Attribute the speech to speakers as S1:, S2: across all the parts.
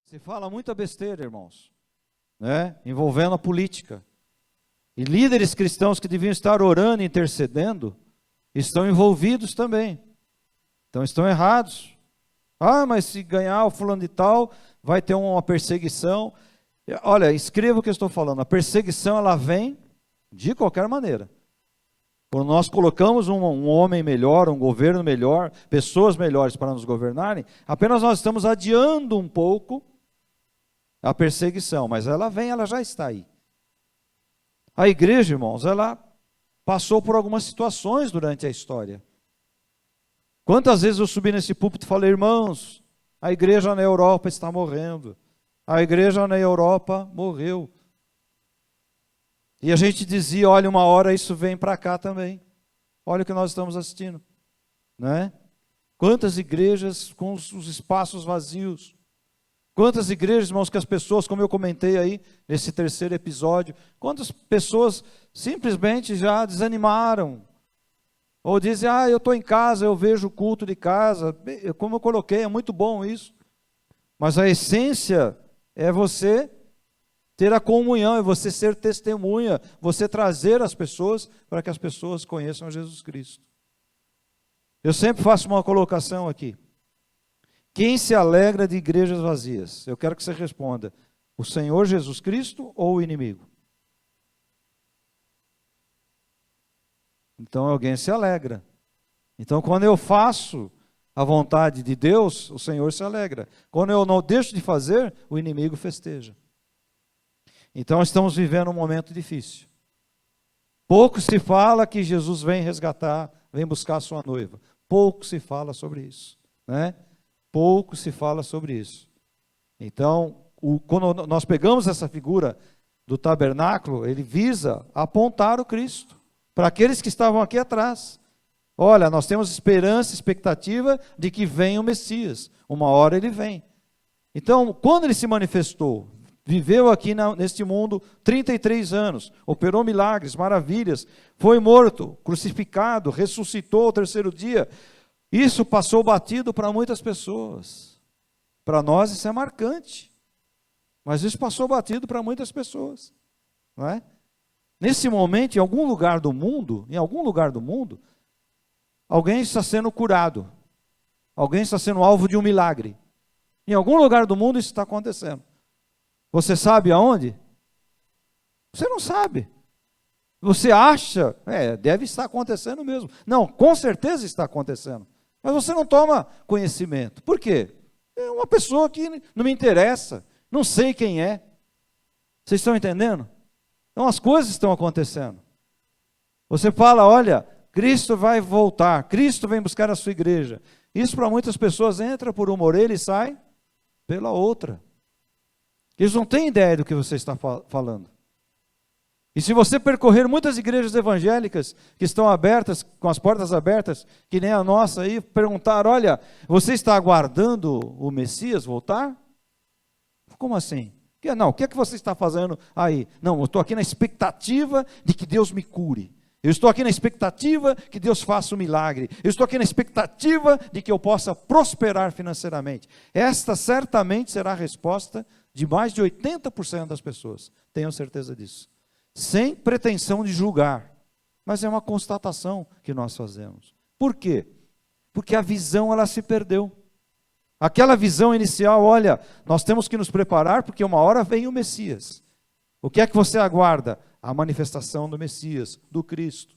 S1: Se fala muita besteira, irmãos, né? Envolvendo a política. E líderes cristãos que deviam estar orando e intercedendo, estão envolvidos também. Então estão errados. Ah, mas se ganhar o fulano de tal, vai ter uma perseguição. Olha, escreva o que eu estou falando. A perseguição, ela vem de qualquer maneira. Quando nós colocamos um homem melhor, um governo melhor, pessoas melhores para nos governarem, apenas nós estamos adiando um pouco a perseguição, mas ela vem, ela já está aí. A igreja, irmãos, ela passou por algumas situações durante a história. Quantas vezes eu subi nesse púlpito e falei, irmãos, a igreja na Europa está morrendo. A igreja na Europa morreu. E a gente dizia, olha, uma hora isso vem para cá também. Olha o que nós estamos assistindo, né? Quantas igrejas com os espaços vazios. Quantas igrejas, irmãos, que as pessoas, como eu comentei aí, nesse terceiro episódio, quantas pessoas simplesmente já desanimaram. Ou dizem, eu estou em casa, eu vejo o culto de casa. Como eu coloquei, é muito bom isso. Mas a essência é você ter a comunhão, é você ser testemunha, você trazer as pessoas para que as pessoas conheçam Jesus Cristo. Eu sempre faço uma colocação aqui. Quem se alegra de igrejas vazias? Eu quero que você responda, o Senhor Jesus Cristo ou o inimigo? Então alguém se alegra. Então quando eu faço a vontade de Deus, o Senhor se alegra. Quando eu não deixo de fazer, o inimigo festeja. Então estamos vivendo um momento difícil. Pouco se fala que Jesus vem resgatar, vem buscar a sua noiva. Pouco se fala sobre isso, né? Pouco se fala sobre isso. Então, quando nós pegamos essa figura do tabernáculo, ele visa apontar o Cristo para aqueles que estavam aqui atrás. Olha, nós temos esperança, expectativa de que venha o Messias. Uma hora ele vem. Então, quando ele se manifestou, viveu aqui neste mundo 33 anos, operou milagres, maravilhas, foi morto, crucificado, ressuscitou ao terceiro dia. Isso passou batido para muitas pessoas. Para nós isso é marcante. Mas isso passou batido para muitas pessoas. Não é? Nesse momento, em algum lugar do mundo, alguém está sendo curado. Alguém está sendo alvo de um milagre. Em algum lugar do mundo isso está acontecendo. Você sabe aonde? Você não sabe. Você acha, deve estar acontecendo mesmo. Não, com certeza está acontecendo. Mas você não toma conhecimento. Por quê? É uma pessoa que não me interessa, não sei quem é. Vocês estão entendendo? Então as coisas estão acontecendo. Você fala, olha, Cristo vai voltar, Cristo vem buscar a sua igreja. Isso para muitas pessoas entra por uma orelha e sai pela outra. Eles não têm ideia do que você está falando. E se você percorrer muitas igrejas evangélicas que estão abertas, com as portas abertas, que nem a nossa aí, perguntar, olha, você está aguardando o Messias voltar? Como assim? O que é que você está fazendo aí? Não, eu estou aqui na expectativa de que Deus me cure. Eu estou aqui na expectativa que Deus faça um milagre. Eu estou aqui na expectativa de que eu possa prosperar financeiramente. Esta certamente será a resposta de mais de 80% das pessoas. Tenham certeza disso. Sem pretensão de julgar. Mas é uma constatação que nós fazemos. Por quê? Porque a visão ela se perdeu. Aquela visão inicial, olha, nós temos que nos preparar porque uma hora vem o Messias. O que é que você aguarda? A manifestação do Messias, do Cristo.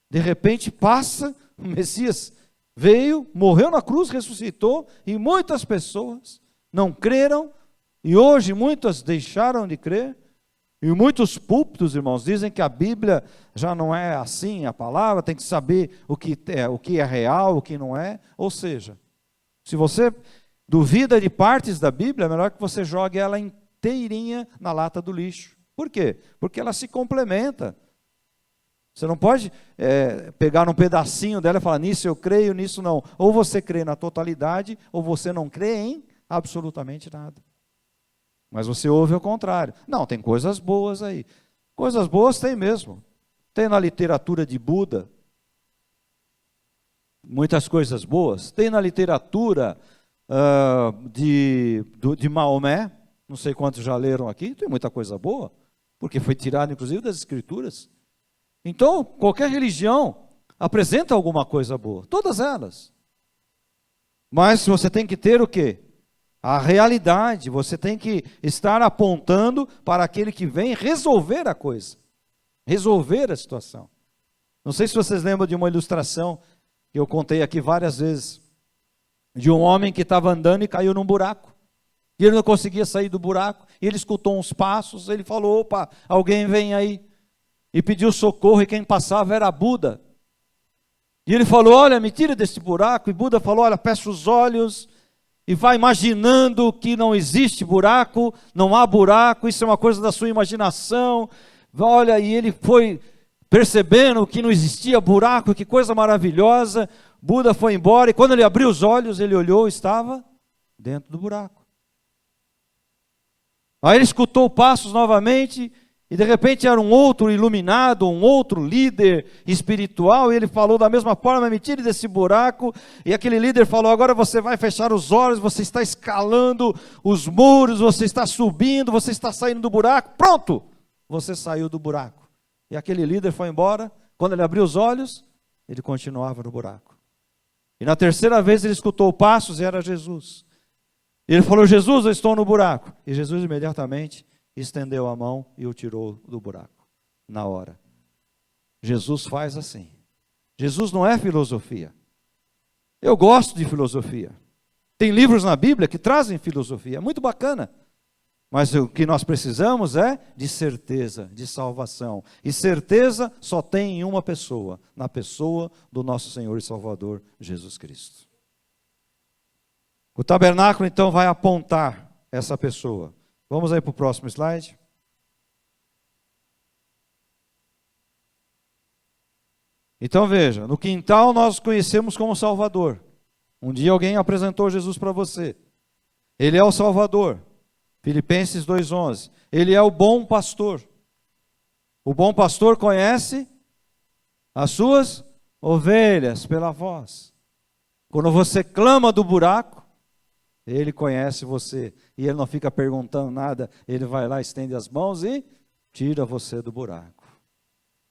S1: De repente passa, o Messias veio, morreu na cruz, ressuscitou, e muitas pessoas não creram, e hoje muitas deixaram de crer, e muitos púlpitos, irmãos, dizem que a Bíblia já não é assim, a palavra, tem que saber o que é real, o que não é. Ou seja, se você duvida de partes da Bíblia, é melhor que você jogue ela inteirinha na lata do lixo. Por quê? Porque ela se complementa. Você não pode pegar um pedacinho dela e falar, nisso eu creio, nisso não. Ou você crê na totalidade, ou você não crê em absolutamente nada. Mas você ouve o contrário. Não, tem coisas boas aí. Coisas boas tem mesmo. Tem na literatura de Buda muitas coisas boas. Tem na literatura de Maomé. Não sei quantos já leram aqui, tem muita coisa boa, porque foi tirado inclusive das Escrituras. Então, qualquer religião apresenta alguma coisa boa, todas elas. Mas você tem que ter o quê? A realidade, você tem que estar apontando para aquele que vem resolver a coisa, resolver a situação. Não sei se vocês lembram de uma ilustração que eu contei aqui várias vezes, de um homem que estava andando e caiu num buraco. E ele não conseguia sair do buraco, e ele escutou uns passos, ele falou, opa, alguém vem aí. E pediu socorro, e quem passava era Buda. E ele falou, olha, me tira desse buraco. E Buda falou, olha, fecha os olhos, e vai imaginando que não existe buraco, não há buraco, isso é uma coisa da sua imaginação. Olha, e ele foi percebendo que não existia buraco, que coisa maravilhosa. Buda foi embora, e quando ele abriu os olhos, ele olhou e estava dentro do buraco. Aí ele escutou passos novamente, e de repente era um outro iluminado, um outro líder espiritual, e ele falou da mesma forma, me tire desse buraco, e aquele líder falou, agora você vai fechar os olhos, você está escalando os muros, você está subindo, você está saindo do buraco, pronto, você saiu do buraco. E aquele líder foi embora, quando ele abriu os olhos, ele continuava no buraco. E na terceira vez ele escutou passos e era Jesus. Ele falou, Jesus, eu estou no buraco. E Jesus imediatamente estendeu a mão e o tirou do buraco, na hora. Jesus faz assim. Jesus não é filosofia. Eu gosto de filosofia. Tem livros na Bíblia que trazem filosofia, é muito bacana. Mas o que nós precisamos é de certeza, de salvação. E certeza só tem em uma pessoa, na pessoa do nosso Senhor e Salvador, Jesus Cristo. O tabernáculo, então, vai apontar essa pessoa. Vamos aí para o próximo slide. Então, veja, no quintal nós conhecemos como Salvador. Um dia alguém apresentou Jesus para você. Ele é o Salvador. Filipenses 2,11. Ele é o bom pastor. O bom pastor conhece as suas ovelhas pela voz. Quando você clama do buraco, ele conhece você, e ele não fica perguntando nada, ele vai lá, estende as mãos e tira você do buraco.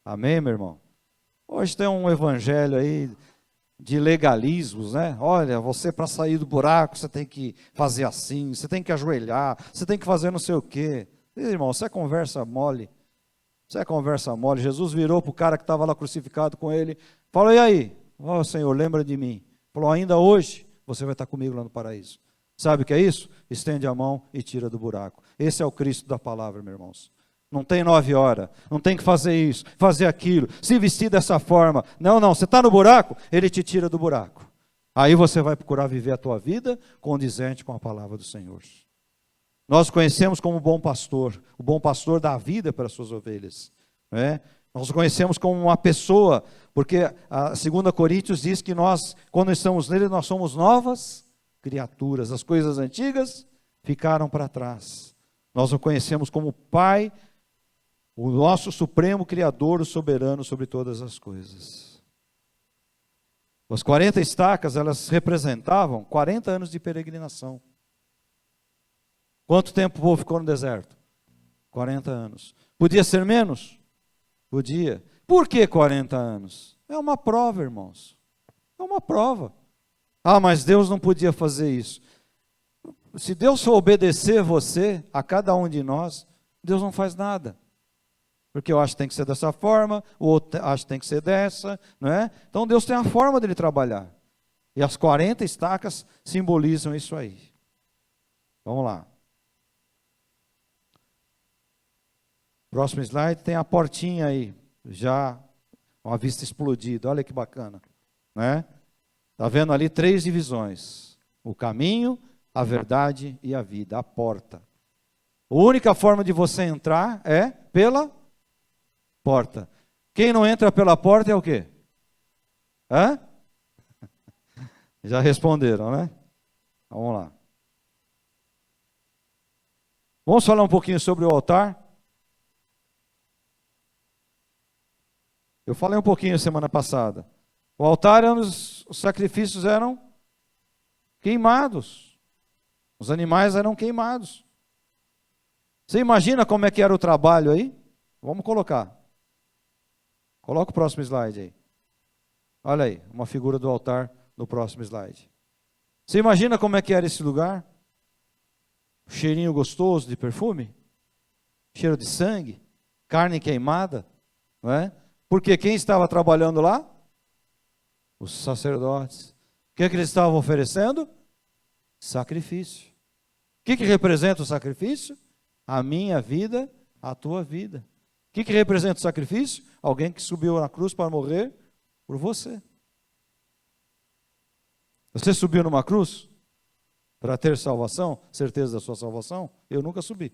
S1: Amém, meu irmão? Hoje tem um evangelho aí de legalismos, né? Olha, você para sair do buraco, você tem que fazer assim, você tem que ajoelhar, você tem que fazer não sei o quê. Irmão, isso é conversa mole. Isso é conversa mole. Jesus virou para o cara que estava lá crucificado com ele, falou, e aí? Ó, Senhor, lembra de mim. Falou, ainda hoje você vai estar comigo lá no paraíso. Sabe o que é isso? Estende a mão e tira do buraco. Esse é o Cristo da palavra, meus irmãos. Não tem 9 horas, não tem que fazer isso, fazer aquilo, se vestir dessa forma. Não, você está no buraco, ele te tira do buraco. Aí você vai procurar viver a tua vida condizente com a palavra do Senhor. Nós conhecemos como o bom pastor dá a vida para as suas ovelhas. Né? Nós conhecemos como uma pessoa, porque a 2 Coríntios diz que nós, quando estamos nele, nós somos novas criaturas, as coisas antigas ficaram para trás. Nós o conhecemos como Pai, o nosso supremo Criador, o soberano sobre todas as coisas. As 40 estacas, elas representavam 40 anos de peregrinação. Quanto tempo o povo ficou no deserto? 40 anos. Podia ser menos? Podia. Por que 40 anos? É uma prova, irmãos. É uma prova. Ah, mas Deus não podia fazer isso. Se Deus for obedecer você, a cada um de nós, Deus não faz nada. Porque eu acho que tem que ser dessa forma, o outro acha que tem que ser dessa, não é? Então Deus tem a forma dele trabalhar. E as 40 estacas simbolizam isso aí. Vamos lá. Próximo slide tem a portinha aí, já com a vista explodida. Olha que bacana, né? Está vendo ali 3 divisões: o caminho, a verdade e a vida, a porta. A única forma de você entrar é pela porta. Quem não entra pela porta é o quê? Hã? Já responderam, né? Vamos lá. Vamos falar um pouquinho sobre o altar? Eu falei um pouquinho semana passada. O altar, os sacrifícios eram queimados. Os animais eram queimados. Você imagina como é que era o trabalho aí? Vamos colocar. Coloca o próximo slide aí. Olha aí, uma figura do altar no próximo slide. Você imagina como é que era esse lugar? Cheirinho gostoso de perfume? Cheiro de sangue? Carne queimada? Não é? Porque quem estava trabalhando lá? Os sacerdotes. O que eles estavam oferecendo? Sacrifício. O que representa o sacrifício? A minha vida, a tua vida. O que representa o sacrifício? Alguém que subiu na cruz para morrer por você. Você subiu numa cruz para ter salvação, certeza da sua salvação? Eu nunca subi.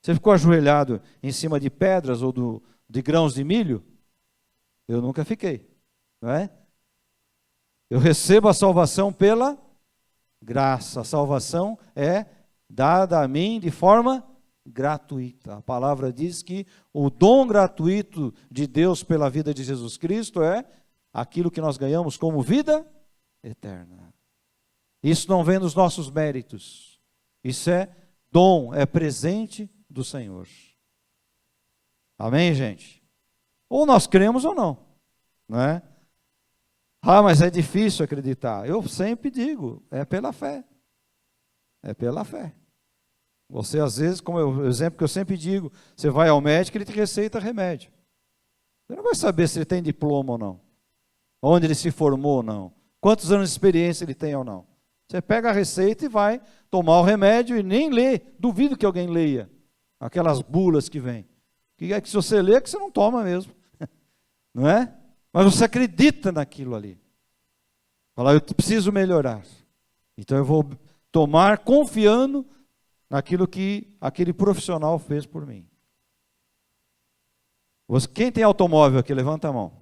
S1: Você ficou ajoelhado em cima de pedras ou de grãos de milho? Eu nunca fiquei, não é? Eu recebo a salvação pela graça. A salvação é dada a mim de forma gratuita. A palavra diz que o dom gratuito de Deus pela vida de Jesus Cristo é aquilo que nós ganhamos como vida eterna. Isso não vem dos nossos méritos. Isso é dom, é presente do Senhor. Amém, gente? Ou nós cremos ou não, não é? Ah, mas é difícil acreditar. Eu sempre digo, é pela fé. É pela fé. Você às vezes, como o exemplo que eu sempre digo, você vai ao médico, ele te receita remédio. Você não vai saber se ele tem diploma ou não. Onde ele se formou ou não. Quantos anos de experiência ele tem ou não. Você pega a receita e vai tomar o remédio e nem lê. Duvido que alguém leia aquelas bulas que vêm. Que é que se você lê, é que você não toma mesmo. Não é? Mas você acredita naquilo ali. Fala, eu preciso melhorar. Então eu vou tomar confiando naquilo que aquele profissional fez por mim. Quem tem automóvel aqui, levanta a mão.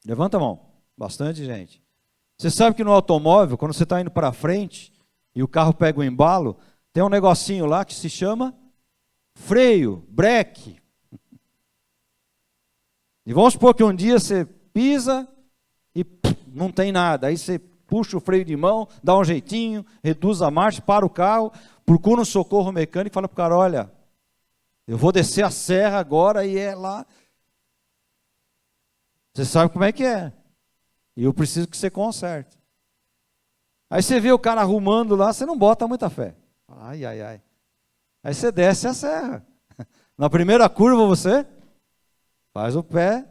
S1: Levanta a mão. Bastante gente. Você sabe que no automóvel, quando você está indo para frente e o carro pega o embalo, tem um negocinho lá que se chama freio, breque. E vamos supor que um dia você pisa e não tem nada. Aí você puxa o freio de mão, dá um jeitinho, reduz a marcha, para o carro, procura um socorro mecânico e fala para o cara, olha, eu vou descer a serra agora e é lá. Você sabe como é que é. E eu preciso que você conserte. Aí você vê o cara arrumando lá, você não bota muita fé. Ai, ai, ai. Aí você desce a serra. Na primeira curva você faz o pé,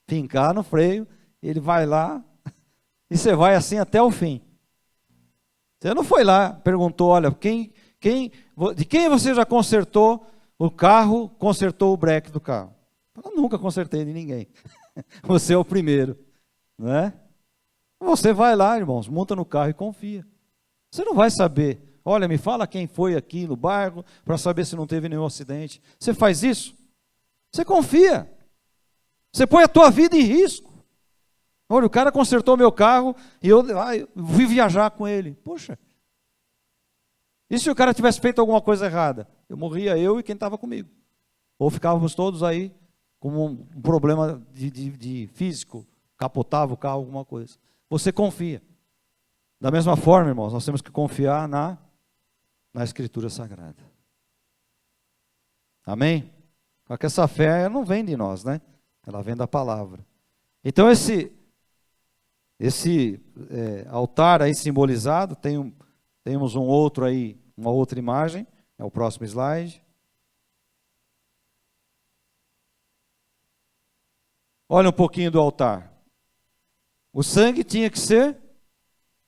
S1: fincar no freio, ele vai lá, e você vai assim até o fim. Você não foi lá, perguntou, olha, de quem você já consertou o carro, consertou o breque do carro? Eu nunca consertei de ninguém. Você é o primeiro, não é? Você vai lá, irmãos, monta no carro e confia. Você não vai saber, olha, me fala quem foi aqui no bairro, para saber se não teve nenhum acidente. Você faz isso? Você confia. Você põe a tua vida em risco. Olha, o cara consertou meu carro e eu fui viajar com ele. Poxa, e se o cara tivesse feito alguma coisa errada? Eu morria, eu e quem estava comigo. Ou ficávamos todos aí com um problema de físico, capotava o carro, alguma coisa. Você confia. Da mesma forma, irmãos, nós temos que confiar na Escritura Sagrada. Amém? Só que essa fé não vem de nós, né? Ela vem da palavra. Então esse altar aí simbolizado, temos um outro aí, uma outra imagem, é o próximo slide. Olha um pouquinho do altar. O sangue tinha que ser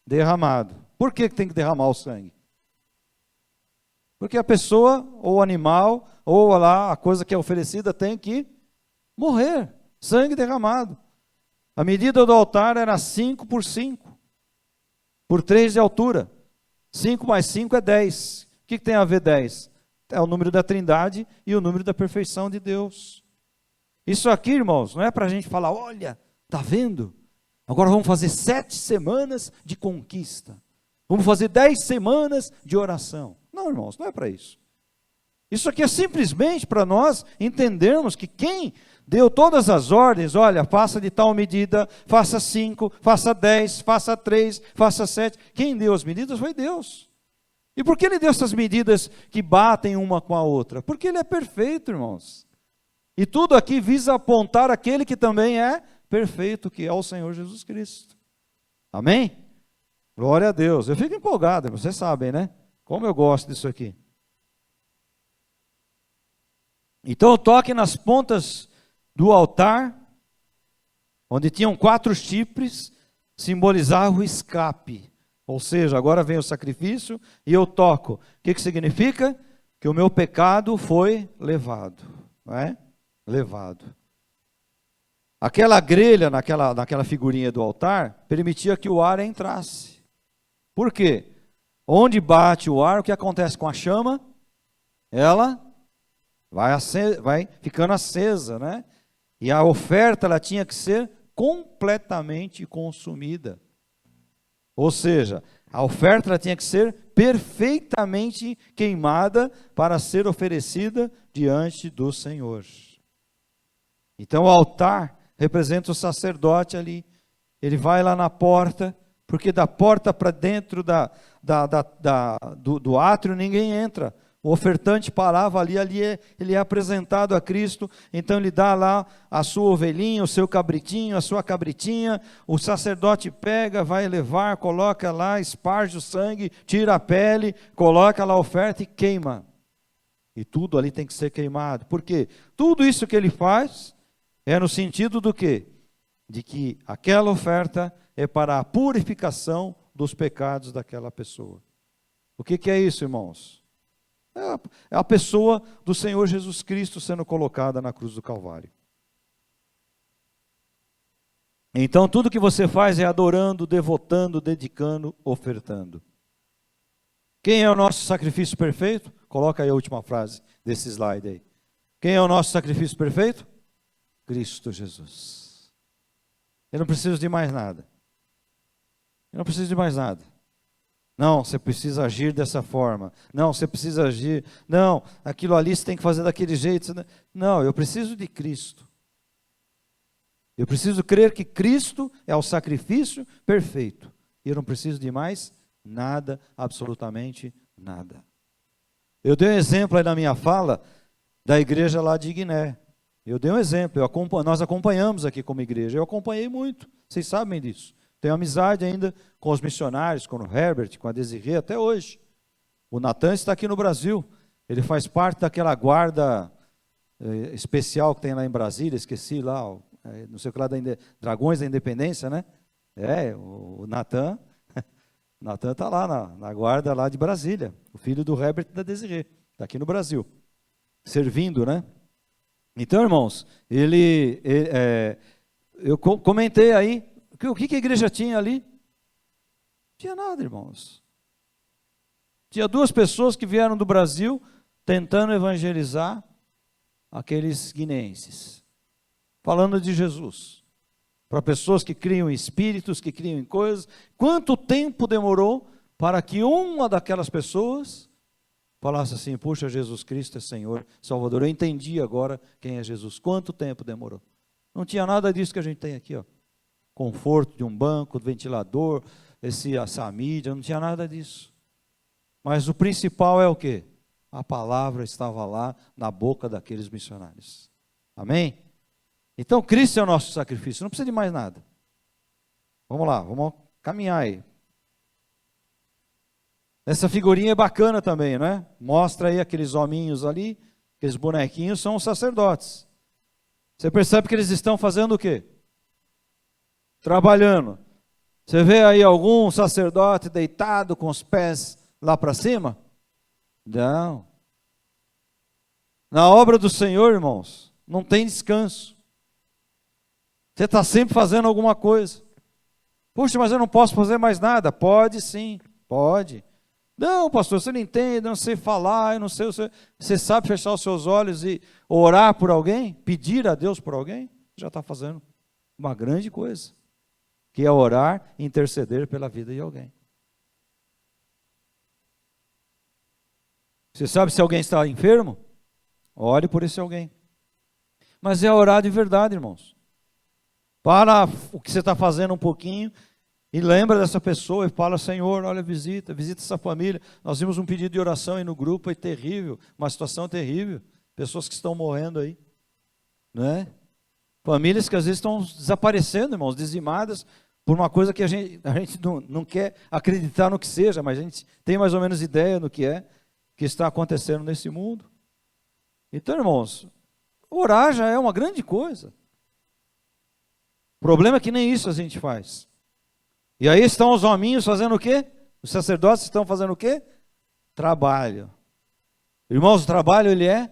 S1: derramado. Por que tem que derramar o sangue? Porque a pessoa, ou o animal, ou lá a coisa que é oferecida tem que morrer. Sangue derramado. A medida do altar era 5 por 5, por 3 de altura. 5 mais 5 é 10. O que tem a ver 10? É o número da Trindade e o número da perfeição de Deus. Isso aqui, irmãos, não é para a gente falar, olha, está vendo? Agora vamos fazer 7 semanas de conquista. Vamos fazer 10 semanas de oração. Não, irmãos, não é para isso. Isso aqui é simplesmente para nós entendermos que quem deu todas as ordens, olha, faça de tal medida, faça 5, faça 10, faça 3, faça 7. Quem deu as medidas foi Deus. E por que ele deu essas medidas que batem uma com a outra? Porque ele é perfeito, irmãos. E tudo aqui visa apontar aquele que também é perfeito, que é o Senhor Jesus Cristo. Amém? Glória a Deus. Eu fico empolgado, vocês sabem, né? Como eu gosto disso aqui. Então, toque nas pontas do altar, onde tinham 4 chifres, simbolizava o escape. Ou seja, agora vem o sacrifício e eu toco. O que significa? Que o meu pecado foi levado. Não é? Levado. Aquela grelha naquela figurinha do altar permitia que o ar entrasse. Por quê? Onde bate o ar, o que acontece com a chama? Ela vai ficando acesa, né? E a oferta ela tinha que ser completamente consumida. Ou seja, a oferta ela tinha que ser perfeitamente queimada para ser oferecida diante do Senhor. Então o altar representa o sacerdote ali. Ele vai lá na porta, porque da porta para dentro do átrio ninguém entra. O ofertante parava ali ele é apresentado a Cristo, então ele dá lá a sua ovelhinha, o seu cabritinho, a sua cabritinha, o sacerdote pega, vai levar, coloca lá, esparge o sangue, tira a pele, coloca lá a oferta e queima. E tudo ali tem que ser queimado. Por quê? Tudo isso que ele faz é no sentido do quê? De que aquela oferta é para a purificação dos pecados daquela pessoa. O que é isso, irmãos? É a pessoa do Senhor Jesus Cristo sendo colocada na cruz do Calvário. Então tudo que você faz é adorando, devotando, dedicando, ofertando. Quem é o nosso sacrifício perfeito? Coloca aí a última frase desse slide aí. Quem é o nosso sacrifício perfeito? Cristo Jesus. Eu não preciso de mais nada. Eu não preciso de mais nada. Não, você precisa agir dessa forma. Não, você precisa agir. Não, aquilo ali você tem que fazer daquele jeito. Não, eu preciso de Cristo. Eu preciso crer que Cristo é o sacrifício perfeito. E eu não preciso de mais nada, absolutamente nada. Eu dei um exemplo aí na minha fala da igreja lá de Guiné. Eu dei um exemplo, nós acompanhamos aqui como igreja. Eu acompanhei muito, vocês sabem disso. Tenho amizade ainda com os missionários, com o Herbert, com a Desirê, até hoje. O Natan está aqui no Brasil. Ele faz parte daquela guarda especial que tem lá em Brasília, esqueci lá, não sei o que lá, Dragões da Independência, né? O Natan está lá na guarda lá de Brasília, o filho do Herbert e da Desirê, está aqui no Brasil, servindo, né? Então, irmãos, eu comentei aí, o que a igreja tinha ali? Não tinha nada, irmãos. Tinha 2 pessoas que vieram do Brasil tentando evangelizar aqueles guineenses, falando de Jesus, para pessoas que criam em espíritos, que criam em coisas. Quanto tempo demorou para que uma daquelas pessoas falasse assim: puxa, Jesus Cristo é Senhor, Salvador. Eu entendi agora quem é Jesus. Quanto tempo demorou? Não tinha nada disso que a gente tem aqui, ó. Conforto de um banco, ventilador, essa mídia, não tinha nada disso. Mas o principal é o quê? A palavra estava lá na boca daqueles missionários. Amém? Então Cristo é o nosso sacrifício, não precisa de mais nada. Vamos lá, vamos caminhar aí. Essa figurinha é bacana também, né? Mostra aí aqueles hominhos ali, aqueles bonequinhos são os sacerdotes. Você percebe que eles estão fazendo o quê? Trabalhando. Você vê aí algum sacerdote deitado com os pés lá para cima? Não. Na obra do Senhor, irmãos, não tem descanso. Você está sempre fazendo alguma coisa. Puxa, mas eu não posso fazer mais nada. Pode sim, pode. Não, pastor, você não entende, eu não sei falar, eu não sei. Você sabe fechar os seus olhos e orar por alguém? Pedir a Deus por alguém? Já está fazendo uma grande coisa, que é orar e interceder pela vida de alguém. Você sabe se alguém está enfermo? Ore por esse alguém. Mas é orar de verdade, irmãos. Para o que você está fazendo um pouquinho E lembra dessa pessoa e fala: Senhor, olha, visita essa família. Nós vimos um pedido de oração aí no grupo, é terrível, uma situação terrível. Pessoas que estão morrendo aí, né? Famílias que às vezes estão desaparecendo, irmãos, dizimadas por uma coisa que a gente não quer acreditar no que seja, mas a gente tem mais ou menos ideia do que é, que está acontecendo nesse mundo. Então, irmãos, orar já é uma grande coisa. O problema é que nem isso a gente faz. E aí estão os hominhos fazendo o quê? Os sacerdotes estão fazendo o quê? Trabalho. Irmãos, o trabalho ele é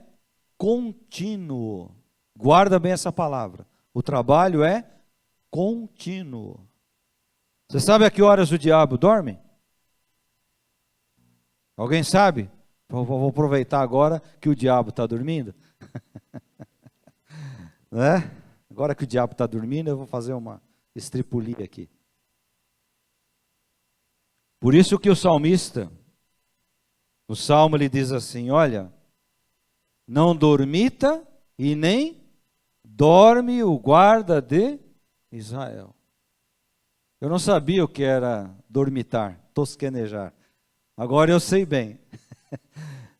S1: contínuo. Guarda bem essa palavra. O trabalho é contínuo. Você sabe a que horas o diabo dorme? Alguém sabe? Vou aproveitar agora que o diabo está dormindo. Né? Agora que o diabo está dormindo, eu vou fazer uma estripulia aqui. Por isso que o salmista, o salmo ele diz assim: olha, não dormita e nem dorme o guarda de Israel. Eu não sabia o que era dormitar, tosquenejar. Agora eu sei bem.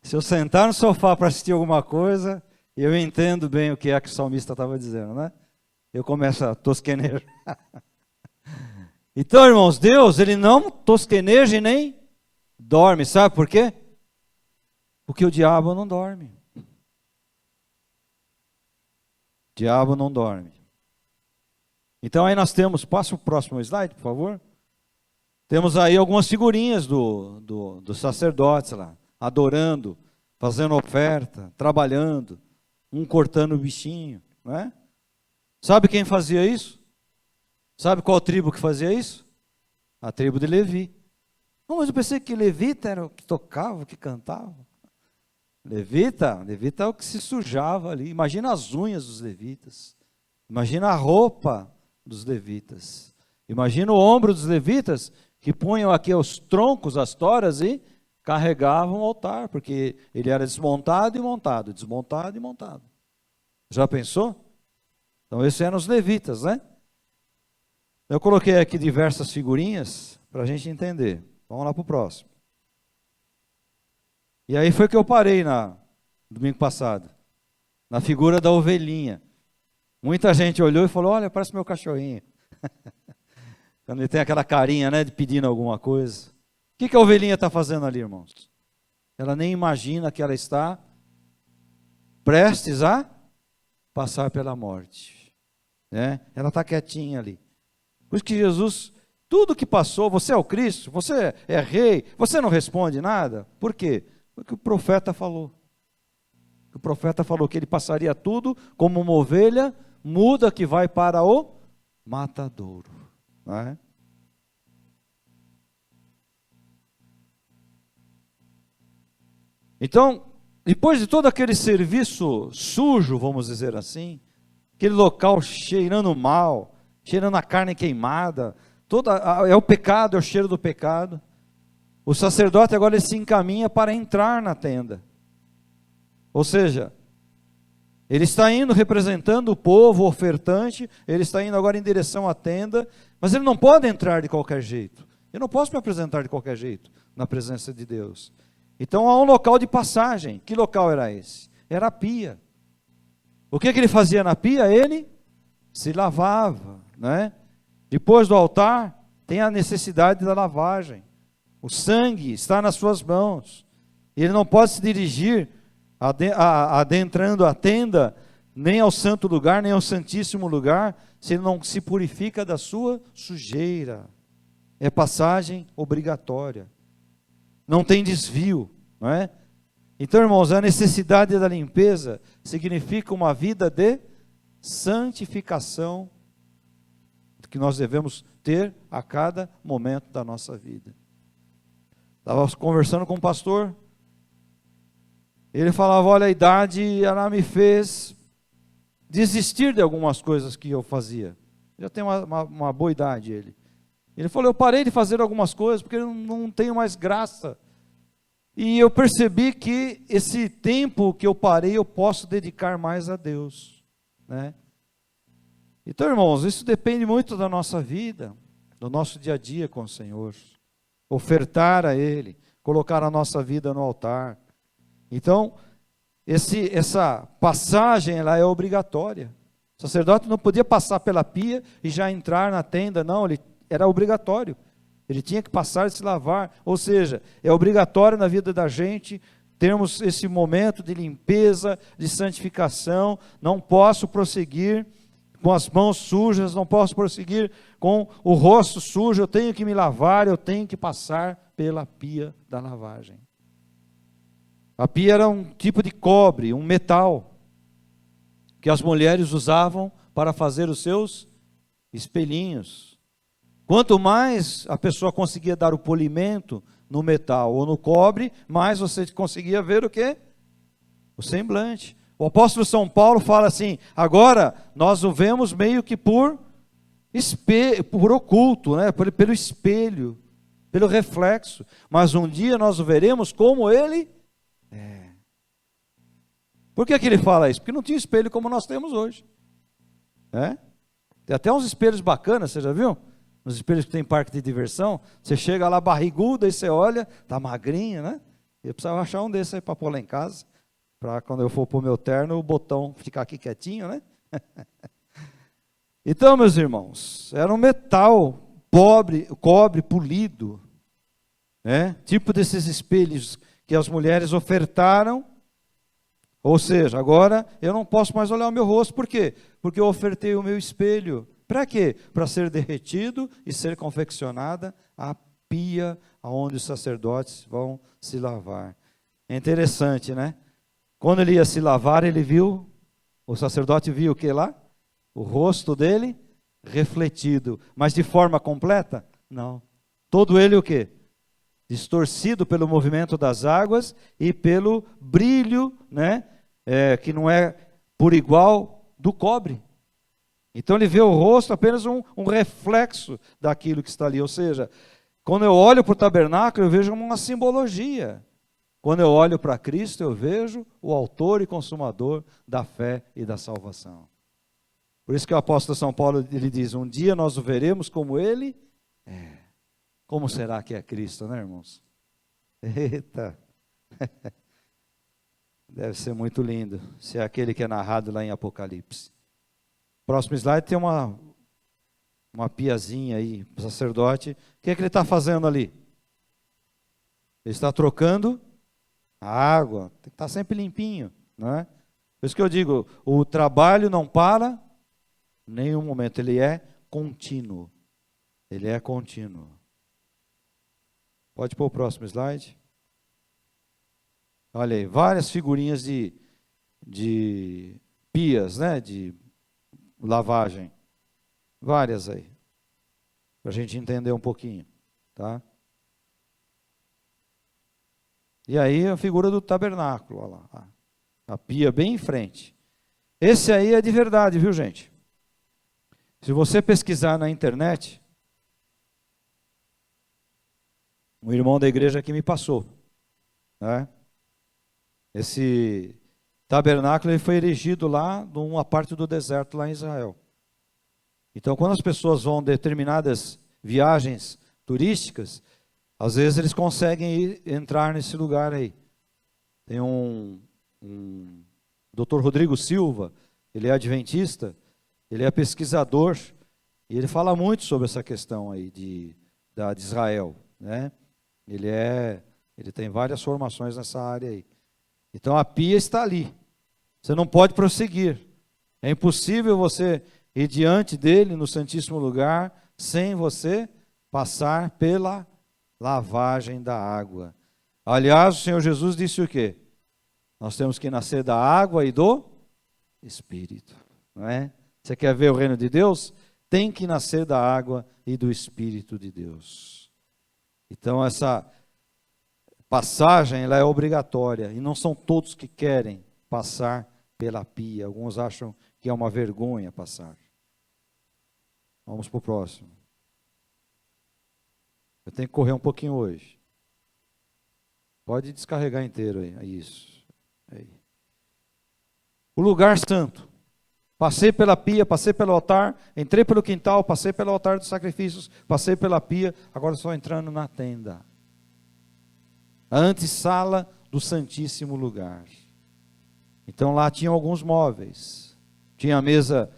S1: Se eu sentar no sofá para assistir alguma coisa, eu entendo bem o que é que o salmista estava dizendo, né? Eu começo a tosquenejar. Então, irmãos, Deus, ele não tosqueneja e nem dorme. Sabe por quê? Porque o diabo não dorme. O diabo não dorme. Então aí nós temos, passa o próximo slide, por favor. Temos aí algumas figurinhas dos sacerdotes lá, adorando, fazendo oferta, trabalhando, um cortando o bichinho, não é? Sabe quem fazia isso? Sabe qual tribo que fazia isso? A tribo de Levi. Não, mas eu pensei que levita era o que tocava, o que cantava. Levita é o que se sujava ali. Imagina as unhas dos levitas. Imagina a roupa dos levitas. Imagina o ombro dos levitas que punham aqui os troncos, as toras e carregavam o altar, porque ele era desmontado e montado, desmontado e montado. Já pensou? Então esses eram os levitas, né? Eu coloquei aqui diversas figurinhas para a gente entender. Vamos lá para o próximo. E aí foi que eu parei domingo passado, na figura da ovelhinha. Muita gente olhou e falou: olha, parece meu cachorrinho. Quando ele tem aquela carinha, né, de pedindo alguma coisa. O que a ovelhinha está fazendo ali, irmãos? Ela nem imagina que ela está prestes a passar pela morte, né? Ela está quietinha ali. Por isso que Jesus, tudo que passou, você é o Cristo, você é rei, você não responde nada. Por quê? Porque o profeta falou. O profeta falou que ele passaria tudo como uma ovelha muda que vai para o matadouro. Não é? Então, depois de todo aquele serviço sujo, vamos dizer assim, aquele local cheirando mal, cheirando a carne queimada, é o pecado, é o cheiro do pecado. O sacerdote agora ele se encaminha para entrar na tenda. Ou seja, ele está indo representando o povo ofertante, ele está indo agora em direção à tenda, mas ele não pode entrar de qualquer jeito. Eu não posso me apresentar de qualquer jeito na presença de Deus. Então há um local de passagem. Que local era esse? Era a pia. O que ele fazia na pia? Ele se lavava, né? Depois do altar, tem a necessidade da lavagem. O sangue está nas suas mãos. Ele não pode se dirigir adentrando a tenda, nem ao santo lugar, nem ao santíssimo lugar, se ele não se purifica da sua sujeira. É passagem obrigatória. Não tem desvio, não é? Então, irmãos, a necessidade da limpeza significa uma vida de santificação que nós devemos ter a cada momento da nossa vida. Estava conversando com um pastor, ele falava: olha, a idade ela me fez desistir de algumas coisas que eu fazia. Já tem uma boa idade ele. Ele falou: eu parei de fazer algumas coisas porque eu não tenho mais graça. E eu percebi que esse tempo que eu parei, eu posso dedicar mais a Deus, né? Então, irmãos, isso depende muito da nossa vida. no nosso dia a dia com o Senhor. Ofertar a Ele, colocar a nossa vida no altar. Então, essa passagem ela é obrigatória. O sacerdote não podia passar pela pia e já entrar na tenda, não, era obrigatório. Ele tinha que passar e se lavar, ou seja, é obrigatório na vida da gente termos esse momento de limpeza, de santificação. Não posso prosseguir com as mãos sujas, não posso prosseguir com o rosto sujo, eu tenho que me lavar, eu tenho que passar pela pia da lavagem. A pia era um tipo de cobre, um metal, que as mulheres usavam para fazer os seus espelhinhos. Quanto mais a pessoa conseguia dar o polimento no metal ou no cobre, mais você conseguia ver o quê? O semblante. O apóstolo São Paulo fala assim: agora nós o vemos meio que por oculto, né? Pelo espelho, pelo reflexo, mas um dia nós o veremos como ele é. Por que ele fala isso? Porque não tinha espelho como nós temos hoje. Tem até uns espelhos bacanas, você já viu? Nos espelhos que tem parque de diversão, você chega lá barrigudo, aí você olha, tá magrinho, né? Eu precisava achar um desses aí para pôr lá em casa, para quando eu for pôr meu terno, o botão ficar aqui quietinho, né? Então, meus irmãos, era um metal cobre polido, né? Tipo desses espelhos que as mulheres ofertaram. Ou seja, agora eu não posso mais olhar o meu rosto, por quê? Porque eu ofertei o meu espelho. Para quê? Para ser derretido e ser confeccionada a pia onde os sacerdotes vão se lavar. É interessante, né? Quando ele ia se lavar, o sacerdote viu o que lá? O rosto dele refletido. Mas de forma completa? Não. Todo ele o quê? Distorcido pelo movimento das águas e pelo brilho, né? Que não é por igual do cobre. Então ele vê o rosto apenas um reflexo daquilo que está ali. Ou seja, quando eu olho para o tabernáculo, eu vejo uma simbologia. Quando eu olho para Cristo, eu vejo o autor e consumador da fé e da salvação. Por isso que o apóstolo São Paulo ele diz: um dia nós o veremos como ele é. Como será que é Cristo, né, irmãos? Eita! Deve ser muito lindo, se é aquele que é narrado lá em Apocalipse. Próximo slide tem uma piazinha aí, o sacerdote. O que é que ele está fazendo ali? Ele está trocando a água, tem que estar sempre limpinho, não é? Por isso que eu digo, o trabalho não para em nenhum momento, ele é contínuo. Ele é contínuo. Pode pôr o próximo slide. Olha aí, várias figurinhas de pias, né? De lavagem. Várias aí. Para a gente entender um pouquinho. Tá? E aí a figura do tabernáculo. Olha lá, a pia bem em frente. Esse aí é de verdade, viu, gente? Se você pesquisar na internet, um irmão da igreja que me passou, né? Esse tabernáculo ele foi erigido lá numa parte do deserto lá em Israel. Então, quando as pessoas vão determinadas viagens turísticas, às vezes eles conseguem entrar nesse lugar aí. Tem um Dr. Rodrigo Silva, ele é adventista, ele é pesquisador, e ele fala muito sobre essa questão aí de Israel, né? Ele tem várias formações nessa área aí. Então a pia está ali. Você não pode prosseguir. É impossível você ir diante dele no Santíssimo Lugar sem você passar pela lavagem da água. Aliás, o Senhor Jesus disse o quê? Nós temos que nascer da água e do Espírito, não é? Você quer ver o reino de Deus? Tem que nascer da água e do Espírito de Deus. Então essa passagem ela é obrigatória e não são todos que querem passar pela pia. Alguns acham que é uma vergonha passar. Vamos para o próximo. Eu tenho que correr um pouquinho hoje. Pode descarregar inteiro aí. Isso. Aí. O lugar santo. Passei pela pia, passei pelo altar, entrei pelo quintal, passei pelo altar dos sacrifícios, passei pela pia, agora estou entrando na tenda. A antessala do Santíssimo Lugar. Então lá tinha alguns móveis. Tinha a mesa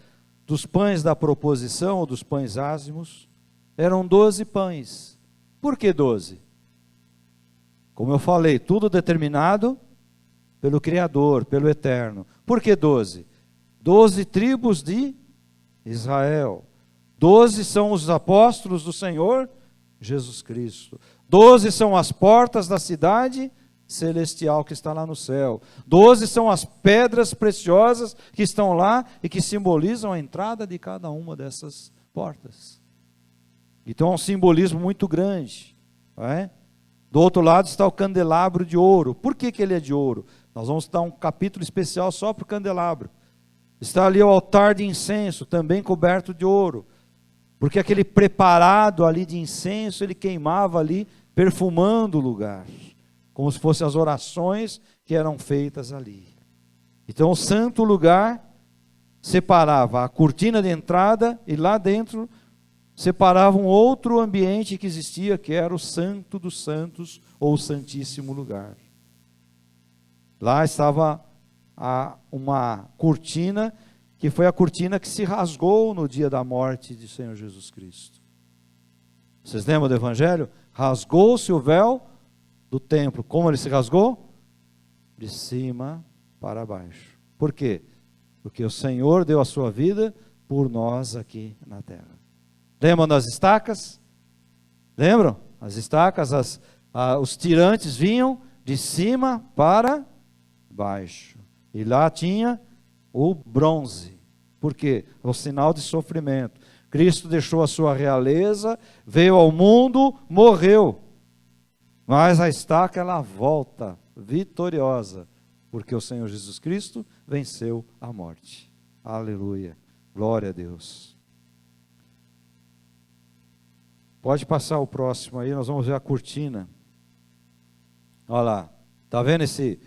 S1: dos pães da proposição, ou dos pães ázimos. Eram 12 pães. Por que 12? Como eu falei, tudo determinado pelo Criador, pelo Eterno. Por que 12? 12 tribos de Israel. 12 são os apóstolos do Senhor Jesus Cristo. 12 são as portas da cidade celestial que está lá no céu. 12 são as pedras preciosas que estão lá e que simbolizam a entrada de cada uma dessas portas. Então é um simbolismo muito grande. Não é? Do outro lado está o candelabro de ouro. Por que ele é de ouro? Nós vamos dar um capítulo especial só para o candelabro. Está ali o altar de incenso, também coberto de ouro. Porque aquele preparado ali de incenso, ele queimava ali, perfumando o lugar. Como se fossem as orações que eram feitas ali. Então o santo lugar separava a cortina de entrada e lá dentro separava um outro ambiente que existia, que era o Santo dos Santos, ou o Santíssimo Lugar. Lá estava uma cortina, que foi a cortina que se rasgou no dia da morte de Senhor Jesus Cristo. Vocês lembram do Evangelho? Rasgou-se o véu do templo. Como ele se rasgou? De cima para baixo. Por quê? Porque o Senhor deu a sua vida por nós aqui na terra. Lembram das estacas? Lembram? As estacas, os tirantes vinham de cima para baixo. E lá tinha o bronze. Por quê? É o sinal de sofrimento. Cristo deixou a sua realeza, veio ao mundo, morreu. Mas a estaca ela volta vitoriosa, porque o Senhor Jesus Cristo venceu a morte. Aleluia. Glória a Deus. Pode passar o próximo aí, nós vamos ver a cortina. Olha lá. Está vendo esse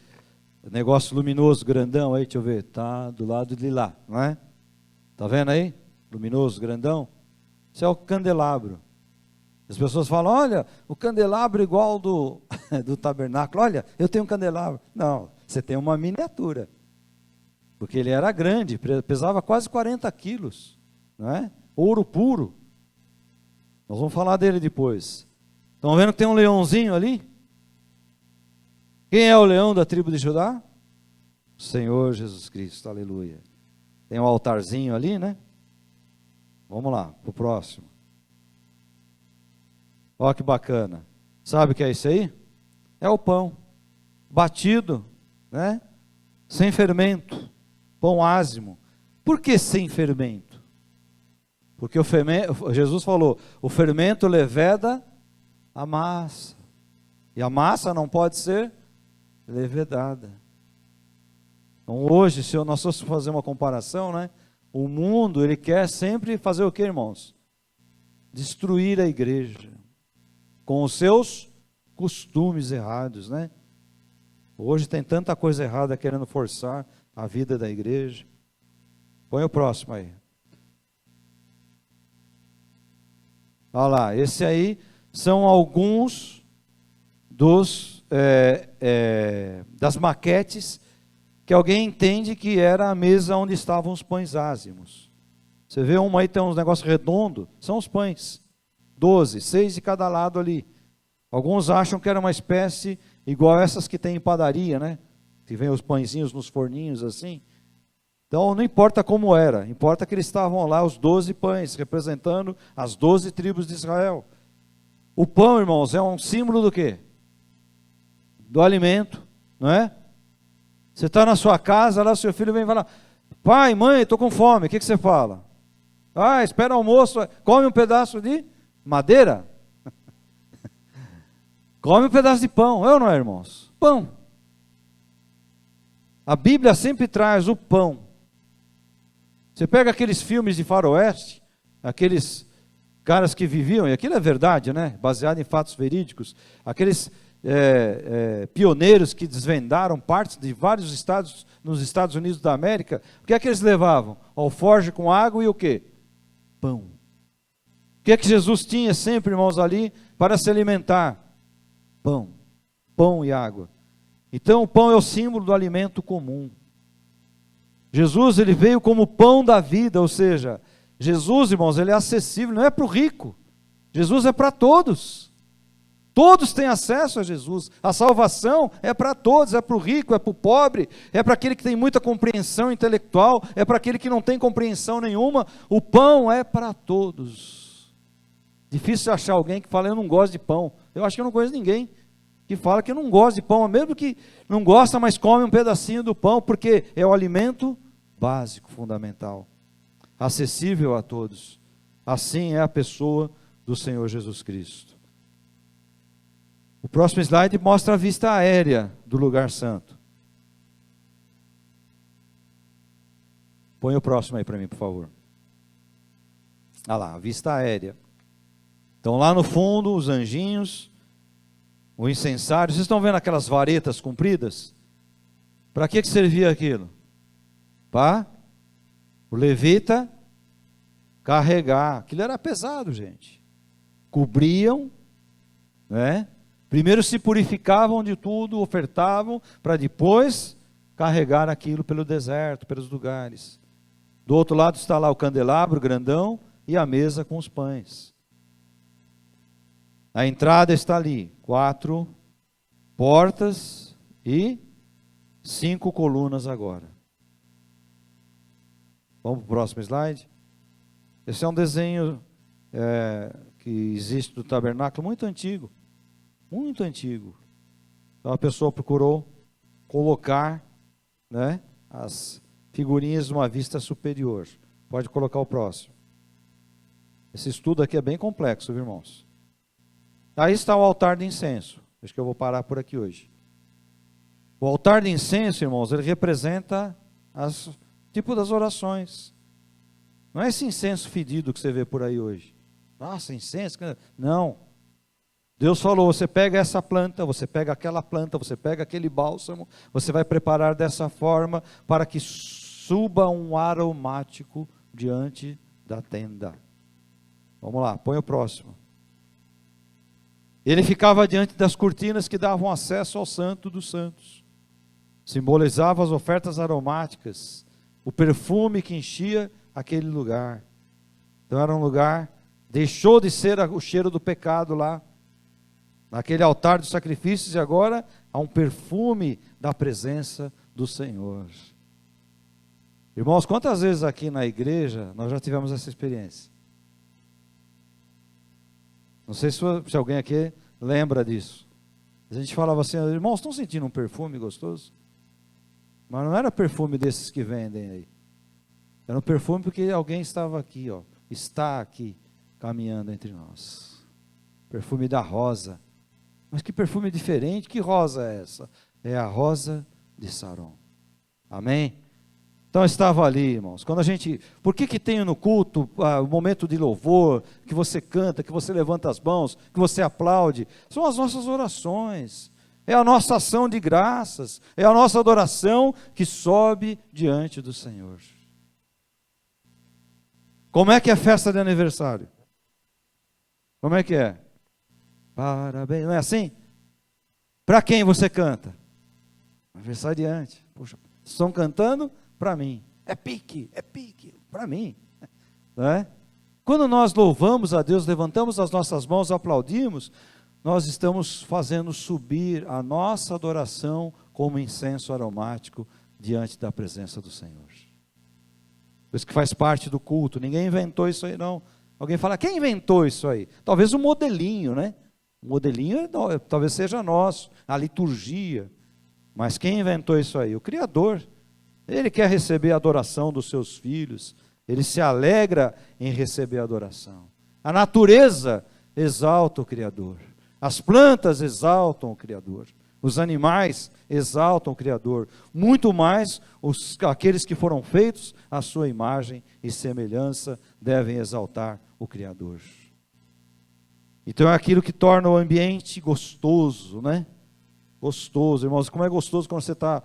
S1: negócio luminoso, grandão aí? Deixa eu ver. Está do lado de lá, não é? Está vendo aí? Luminoso, grandão. Isso é o candelabro. As pessoas falam, olha, o candelabro igual do tabernáculo. Olha, eu tenho um candelabro. Não, você tem uma miniatura. Porque ele era grande, pesava quase 40 quilos. Não é? Ouro puro. Nós vamos falar dele depois. Estão vendo que tem um leãozinho ali? Quem é o leão da tribo de Judá? O Senhor Jesus Cristo, aleluia. Tem um altarzinho ali, né? Vamos lá, para o próximo. Olha que bacana. Sabe o que é isso aí? É o pão. Batido, né? Sem fermento. Pão ázimo. Por que sem fermento? Porque o fermento, Jesus falou, o fermento leveda a massa. E a massa não pode ser levedada. Então hoje, se nós fôssemos fazer uma comparação, né? O mundo, ele quer sempre fazer o que, irmãos? Destruir a igreja. Com os seus costumes errados, né? Hoje tem tanta coisa errada querendo forçar a vida da igreja. Põe o próximo aí. Olha lá, esse aí são alguns das maquetes que alguém entende que era a mesa onde estavam os pães ázimos. Você vê uma aí, tem uns negócios redondos, são os pães. 12, 6 de cada lado ali. Alguns acham que era uma espécie igual essas que tem em padaria, né? Que vem os pãezinhos nos forninhos assim. Então não importa como era, importa que eles estavam lá, os 12 pães, representando as 12 tribos de Israel. O pão, irmãos, é um símbolo do quê? Do alimento, não é? Você está na sua casa, lá seu filho vem e fala, pai, mãe, estou com fome, o que você fala? Ah, espera o almoço, come um pedaço de madeira? Come um pedaço de pão, é ou não é, irmãos? Pão. A Bíblia sempre traz o pão. Você pega aqueles filmes de faroeste, aqueles caras que viviam, e aquilo é verdade, né? Baseado em fatos verídicos, aqueles pioneiros que desvendaram partes de vários estados nos Estados Unidos da América, o que é que eles levavam? Alforje com água e o quê? Pão. O que é que Jesus tinha sempre, irmãos, ali para se alimentar? Pão. Pão e água. Então o pão é o símbolo do alimento comum. Jesus, ele veio como pão da vida, ou seja, Jesus, irmãos, ele é acessível, não é para o rico. Jesus é para todos. Todos têm acesso a Jesus. A salvação é para todos, é para o rico, é para o pobre, é para aquele que tem muita compreensão intelectual, é para aquele que não tem compreensão nenhuma. O pão é para todos. Difícil achar alguém que fala, eu não gosto de pão. Eu acho que eu não conheço ninguém que fala que eu não gosto de pão, mesmo que não gosta, mas come um pedacinho do pão, porque é o alimento básico, fundamental, acessível a todos. Assim é a pessoa do Senhor Jesus Cristo. O próximo slide mostra a vista aérea do lugar santo. Põe o próximo aí para mim, por favor. Olha lá, a vista aérea. Então lá no fundo, os anjinhos, o incensário. Vocês estão vendo aquelas varetas compridas? Para que servia aquilo? Para o levita carregar. Aquilo era pesado, gente. Cobriam, né? Primeiro se purificavam de tudo, ofertavam, para depois carregar aquilo pelo deserto, pelos lugares. Do outro lado está lá o candelabro grandão e a mesa com os pães. A entrada está ali, 4 portas e 5 colunas agora. Vamos para o próximo slide. Esse é um desenho que existe do tabernáculo muito antigo. Muito antigo. Então a pessoa procurou colocar, né, as figurinhas numa vista superior. Pode colocar o próximo. Esse estudo aqui é bem complexo, viu, irmãos? Aí está o altar de incenso. Acho que eu vou parar por aqui hoje. O altar de incenso, irmãos, ele representa as tipo das orações. Não é esse incenso fedido que você vê por aí hoje. Nossa, incenso? Não. Deus falou, você pega essa planta, você pega aquela planta, você pega aquele bálsamo, você vai preparar dessa forma para que suba um aromático diante da tenda. Vamos lá, põe o próximo. Ele ficava diante das cortinas que davam acesso ao Santo dos Santos. Simbolizava as ofertas aromáticas, o perfume que enchia aquele lugar. Então era um lugar, deixou de ser o cheiro do pecado lá, naquele altar dos sacrifícios, e agora há um perfume da presença do Senhor. Irmãos, quantas vezes aqui na igreja nós já tivemos essa experiência? Não sei se alguém aqui lembra disso. A gente falava assim, irmãos, estão sentindo um perfume gostoso? Mas não era perfume desses que vendem aí. Era um perfume porque alguém estava aqui, ó, está aqui, caminhando entre nós. Perfume da rosa. Mas que perfume diferente, que rosa é essa? É a rosa de Saron. Amém? Então estava ali, irmãos. Quando a gente, por que tem no culto o momento de louvor, que você canta, que você levanta as mãos, que você aplaude? São as nossas orações. É a nossa ação de graças, é a nossa adoração que sobe diante do Senhor. Como é que é a festa de aniversário? Como é que é? Parabéns, não é assim? Para quem você canta? Aniversariante. Poxa, estão cantando para mim. É pique, para mim. Não é? Quando nós louvamos a Deus, levantamos as nossas mãos, aplaudimos, nós estamos fazendo subir a nossa adoração como incenso aromático diante da presença do Senhor. Por isso que faz parte do culto. Ninguém inventou isso aí, não. Alguém fala, quem inventou isso aí? Talvez um modelinho, né? O modelinho talvez seja nosso, a liturgia. Mas quem inventou isso aí? O Criador. Ele quer receber a adoração dos seus filhos. Ele se alegra em receber a adoração. A natureza exalta o Criador. As plantas exaltam o Criador. Os animais exaltam o Criador. Muito mais aqueles que foram feitos à sua imagem e semelhança devem exaltar o Criador. Então é aquilo que torna o ambiente gostoso, né? Gostoso, irmãos. Como é gostoso quando você está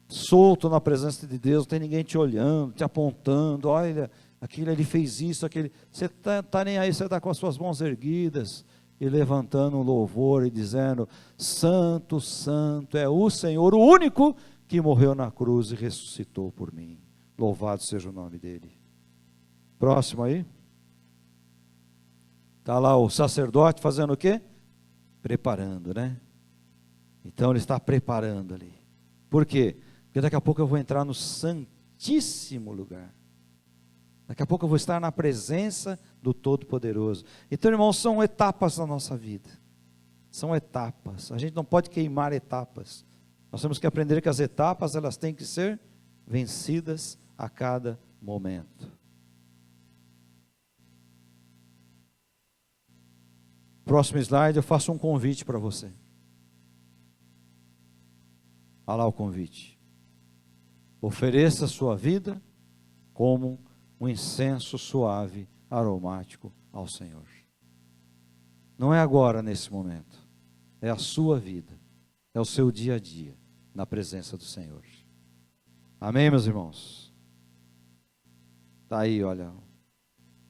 S1: solto na presença de Deus, não tem ninguém te olhando, te apontando, olha, aquilo ele fez isso, aquele. Você tá nem aí, você está com as suas mãos erguidas e levantando um louvor e dizendo: Santo, Santo é o Senhor, o único que morreu na cruz e ressuscitou por mim. Louvado seja o nome dele. Próximo aí. Está lá o sacerdote fazendo o quê? Preparando, né? Então ele está preparando ali. Por quê? Porque daqui a pouco eu vou entrar no santíssimo lugar. Daqui a pouco eu vou estar na presença do Todo-Poderoso. Então, irmãos, são etapas da nossa vida. São etapas. A gente não pode queimar etapas. Nós temos que aprender que as etapas, elas têm que ser vencidas a cada momento. Próximo slide, eu faço um convite para você. Olha lá o convite. Ofereça a sua vida como um incenso suave, aromático ao Senhor. Não é agora, nesse momento. É a sua vida. É o seu dia a dia, na presença do Senhor. Amém, meus irmãos? Está aí, olha,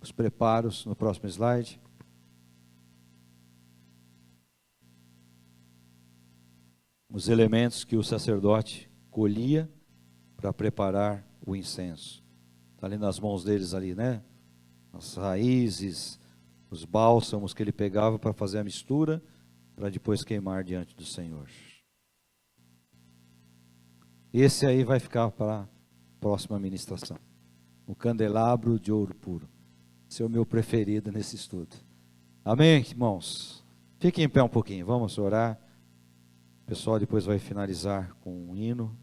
S1: os preparos no próximo slide. Os elementos que o sacerdote colhia para preparar o incenso. Está ali nas mãos deles ali, né? As raízes, os bálsamos que ele pegava para fazer a mistura, para depois queimar diante do Senhor. Esse aí vai ficar para a próxima ministração. O candelabro de ouro puro. Esse é o meu preferido nesse estudo. Amém, irmãos? Fiquem em pé um pouquinho, vamos orar. O pessoal depois vai finalizar com um hino.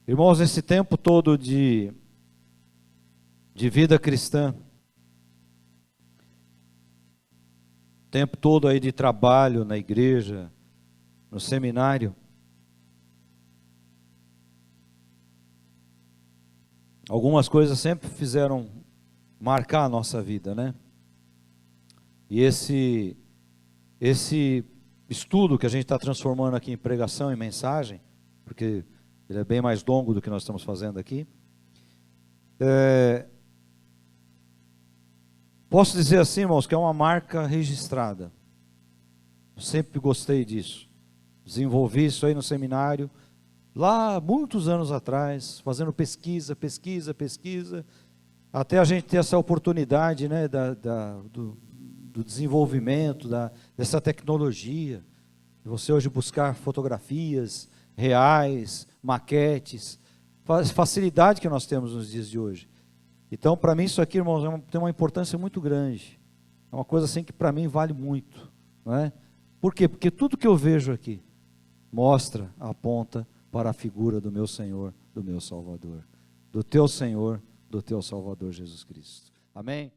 S1: Irmãos, esse tempo todo de vida cristã, tempo todo aí de trabalho na igreja, no seminário, algumas coisas sempre fizeram marcar a nossa vida, né? E esse estudo que a gente está transformando aqui em pregação e mensagem, porque ele é bem mais longo do que nós estamos fazendo aqui. Posso dizer assim, irmãos, que é uma marca registrada. Eu sempre gostei disso. Desenvolvi isso aí no seminário, lá muitos anos atrás, fazendo pesquisa, até a gente ter essa oportunidade, né, do desenvolvimento, dessa tecnologia. Você hoje buscar fotografias reais, maquetes, facilidade que nós temos nos dias de hoje. Então, para mim, isso aqui, irmãos, tem uma importância muito grande. É uma coisa assim que para mim vale muito, não é? Por quê? Porque tudo que eu vejo aqui mostra, aponta para a figura do meu Senhor, do meu Salvador, do teu Senhor, do teu Salvador Jesus Cristo. Amém?